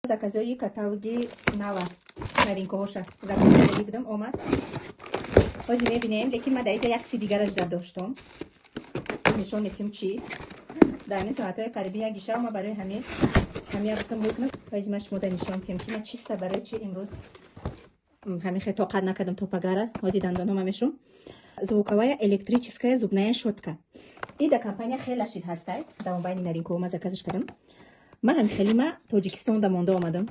заказои каталоги нава новинкаҳоша заказои будам омад. ҳозир мебинем, лекин ман дар як си дигараш доштам. нишон метим чӣ дар ҳамин соатҳои қариби як гиша ма барои ҳамин гуфтам мекунам. ҳозир ма шумо дар нишон тем ки ма чиста барои чи имрӯз ҳамин хе тоқат накардам топагара. ҳозир дандонома мешум. Звуковая электрическая зубная щетка. И да компания хелашид ҳастай. Давомбайни новинкаҳо ма заказаш кардам. Ман ҳам хели ма Тоҷикистон да монда омадам.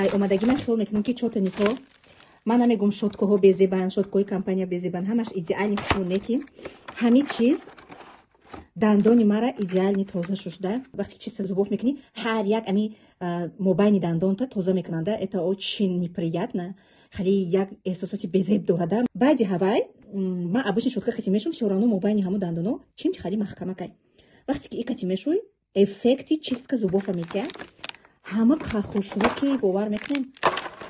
Ай омадаги ман хел мекунам ки чотанисҳо ман намегум щёткаҳо безебанд, щёткаҳои компания безебанд, ҳамаш идеални хушун, лекин ҳамин чиз дандони мара идеални тоза шуда. Вақте чиста зубов мекунӣ, ҳар як ами мобайни дандонта тоза мекунанда. Это очень неприятно. Хали як эҳсосоти безеб дорада. Баъди ҳавай ман обычно щётка қати мешум, всё равно мобайни ҳамун дандоно чим хали маҳкамакай. Вақте ки икати мешуй, эффекти чистка зубофа метия. ҳама хушрӯ ки бовар мекунем.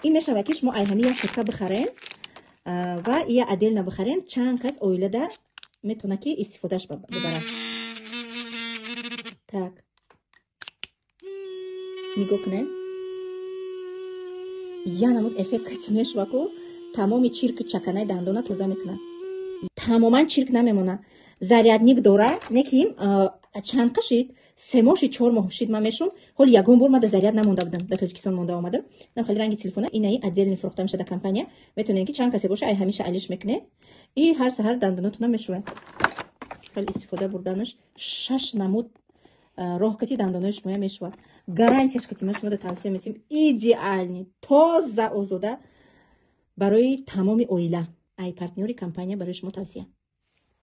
ин мешава ки шумо айҳами як щётка бихарен ва ия отдельно бихарен. Чанд кас оилада метавона ки истифодаш бибарад. Так. нигоҳ кунем. янамуд эффект кати мешава ку тамоми чирки чаканаи дандона тоза мекунад. Тамоман чирк намемона. Зарядник дора, неким чанд қашид 3 моҳ 4 моҳ шид ман мешум. ҳоли ягон бор ман да заряд намонда будам. Дар Тоҷикистон монда омадам. Нам хали ранги телефона инаи отдельно фурохта мешуда компания. Метавонем ки чанд касе боша ай ҳамеша алиш мекуне. И ҳар саҳар дандонатона мешуе. Хали истифода бурданаш 6 намуд роҳкати дандонои шумо мешува. Гарантияш кати ма шумо да тавсия метим. Идеални, тоза озода барои тамоми оила. Ай партнёри компания барои шумо тавсия.